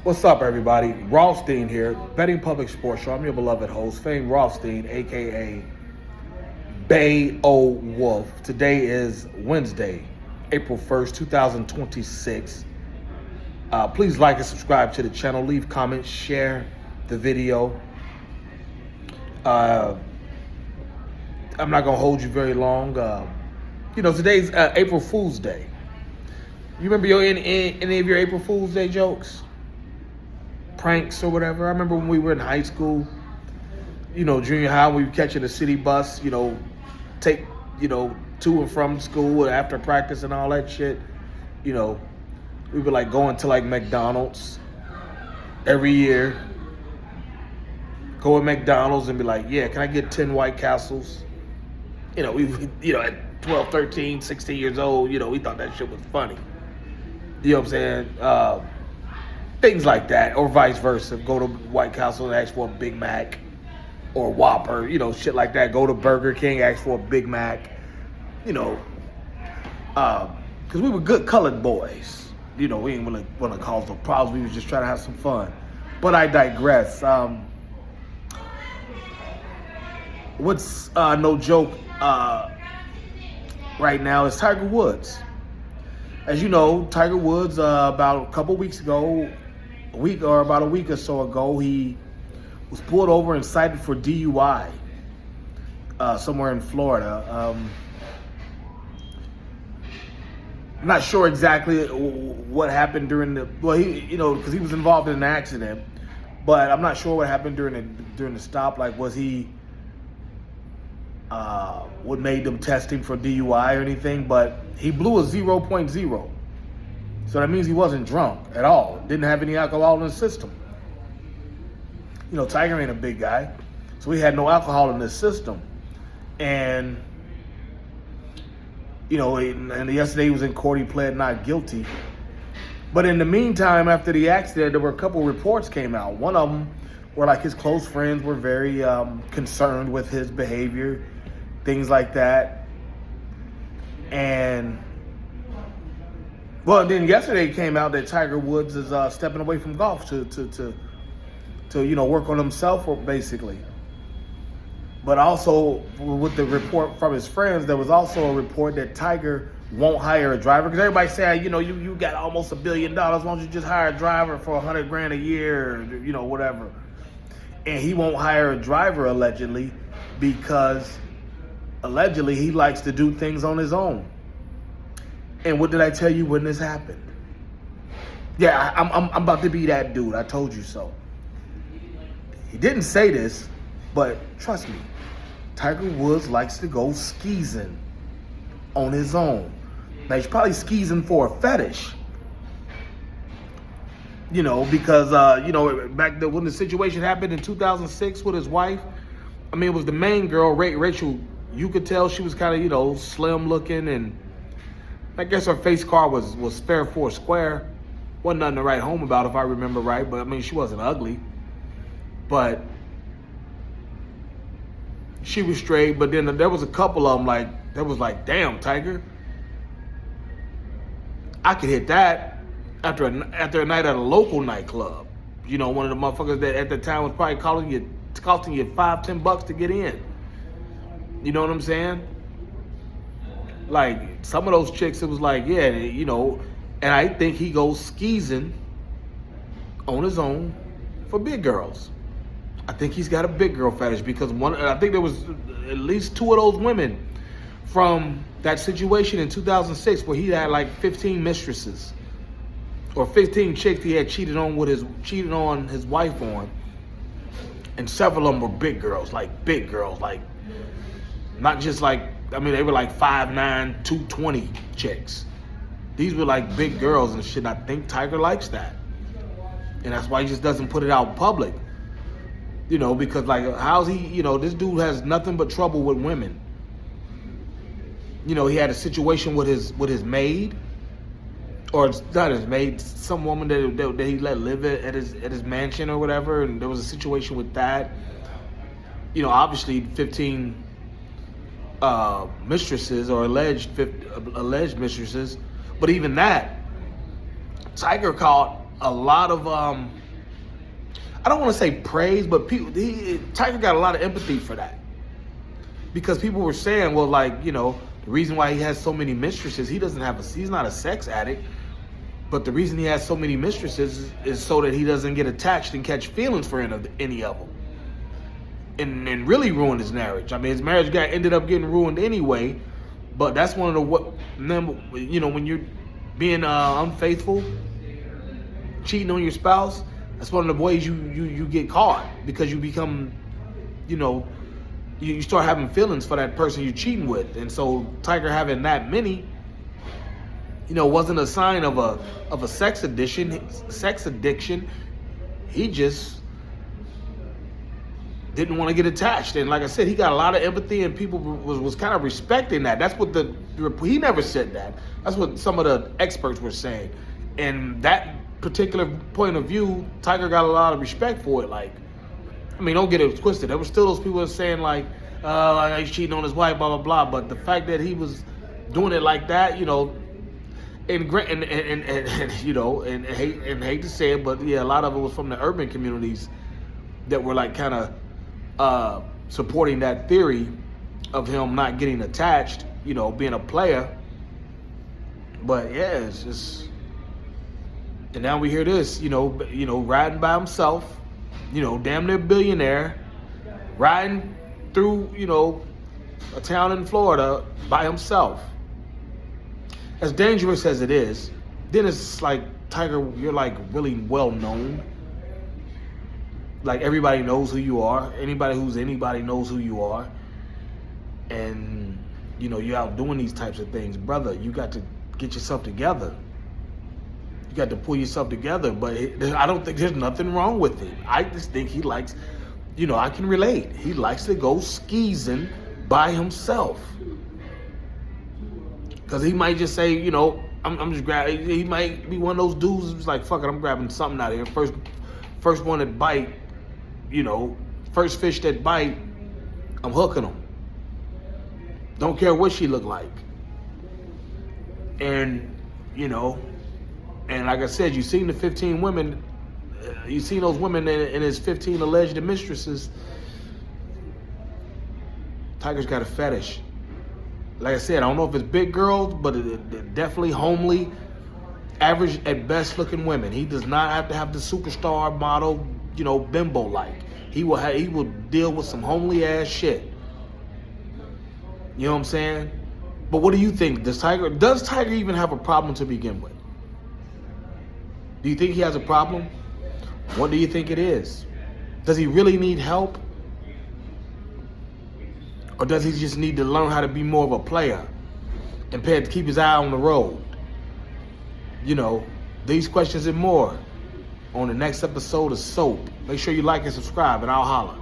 What's up, everybody? Rothstein here, Betting Public Sports Show. I'm your beloved host, Fame Rothstein, a.k.a. Bay O Wolf. Today is Wednesday, April 1st, 2026. Please like and subscribe to the channel. Leave comments, share the video. I'm not going to hold you very long. Today's April Fool's Day. You remember any of your April Fool's Day jokes? Pranks or whatever? I remember when we were in high school, junior high, we would catch a city bus, take, to and from school after practice and all that shit. We would like going to like McDonald's every year. Go to McDonald's and be like, yeah, can I get 10 White Castles? At 12, 13, 16 years old, we thought that shit was funny. You know what I'm saying? Things like that, or vice versa. Go to White Castle and ask for a Big Mac or Whopper, shit like that. Go to Burger King, ask for a Big Mac, because we were good colored boys. We didn't really want to cause no problems. We was just trying to have some fun. But I digress. What's no joke right now is Tiger Woods. As you know, Tiger Woods, about a couple weeks ago, about a week or so ago, he was pulled over and cited for DUI somewhere in Florida. I'm not sure exactly what happened during because he was involved in an accident, but I'm not sure what happened during the stop. Like, was he what made them test him for DUI or anything? But he blew a 0.0. So that means he wasn't drunk at all. Didn't have any alcohol in his system. Tiger ain't a big guy, so he had no alcohol in his system. And, and yesterday he was in court, he pled not guilty. But in the meantime, after the accident, there were a couple reports came out. One of them where like his close friends were very concerned with his behavior, things like that. And then yesterday it came out that Tiger Woods is stepping away from golf to work on himself, basically. But also with the report from his friends, there was also a report that Tiger won't hire a driver, because everybody say, you got almost $1 billion. Why don't you just hire a driver for $100,000 a year, or, whatever? And he won't hire a driver allegedly because allegedly he likes to do things on his own. And what did I tell you when this happened? Yeah, I'm about to be that dude. I told you so. He didn't say this, but trust me, Tiger Woods likes to go skeezing on his own. Now, he's probably skeezing for a fetish. Because, back when the situation happened in 2006 with his wife, it was the main girl, Rachel. You could tell she was kind of, slim looking, and I guess her face card was fair for a square. Wasn't nothing to write home about, if I remember right, but she wasn't ugly. But she was straight, but then there was a couple of them that was like, damn, Tiger, I could hit that after a night at a local nightclub. One of the motherfuckers that at the time was probably costing you $5-10 to get in. You know what I'm saying? Like, some of those chicks, it was like, yeah, and I think he goes skeezing on his own for big girls. I think he's got a big girl fetish, because I think there was at least 2 of those women from that situation in 2006 where he had like 15 mistresses, or 15 chicks he had cheated on his wife on, and several of them were big girls, like not just like, they were like 5'9", 220 chicks. These were like big girls and shit. I think Tiger likes that, and that's why he just doesn't put it out in public. Because like, how's he? This dude has nothing but trouble with women. He had a situation with his maid, or not his maid, some woman that he let live at his mansion or whatever, and there was a situation with that. Obviously 15 mistresses, or alleged mistresses, but even that, Tiger caught a lot of I don't want to say praise, but Tiger got a lot of empathy for that, because people were saying, well, like, you know, the reason why he has so many mistresses, he's not a sex addict, but the reason he has so many mistresses is so that he doesn't get attached and catch feelings for any of them, and really ruin his marriage. I mean, his marriage ended up getting ruined anyway, but that's one of the, you know, when you're being unfaithful, cheating on your spouse, that's one of the ways you get caught, because you become, you know, you start having feelings for that person you're cheating with. And so Tiger having that many, you know, wasn't a sign of a sex addiction. He just didn't want to get attached. And like I said, he got a lot of empathy, and people was kind of respecting that. That's what he never said that. That's what some of the experts were saying. And that particular point of view, Tiger got a lot of respect for it. Like, I mean, don't get it twisted. There were still those people that saying like, he's cheating on his wife, blah, blah, blah. But the fact that he was doing it like that, you know, and you know, and hate to say it, but yeah, a lot of it was from the urban communities that were like kind of supporting that theory of him not getting attached, you know, being a player. But yeah, it's just, and now we hear this, you know, riding by himself, you know, damn near billionaire, riding through, you know, a town in Florida by himself. As dangerous as it is, then it's like, Tiger, you're like really well known. Like, everybody knows who you are. Anybody knows who you are. And, you know, you're out doing these types of things. Brother, you got to get yourself together. You got to pull yourself together. But I don't think there's nothing wrong with it. I just think he likes, you know, I can relate. He likes to go skeezing by himself. Because he might just say, you know, I'm just grabbing. He might be one of those dudes who's like, fuck it, I'm grabbing something out of here. First one that bite, you know, first fish that bite, I'm hooking him. Don't care what she look like. And, you know, and like I said, you seen the 15 women, you seen those women and his 15 alleged mistresses. Tiger's got a fetish. Like I said, I don't know if it's big girls, but it definitely homely, average at best looking women. He does not have to have the superstar model, you know, bimbo like. He will deal with some homely ass shit. You know what I'm saying? But what do you think? Does Tiger even have a problem to begin with? Do you think he has a problem? What do you think it is? Does he really need help? Or does he just need to learn how to be more of a player and keep his eye on the road? You know, these questions and more on the next episode of Soap. Make sure you like and subscribe, and I'll holler.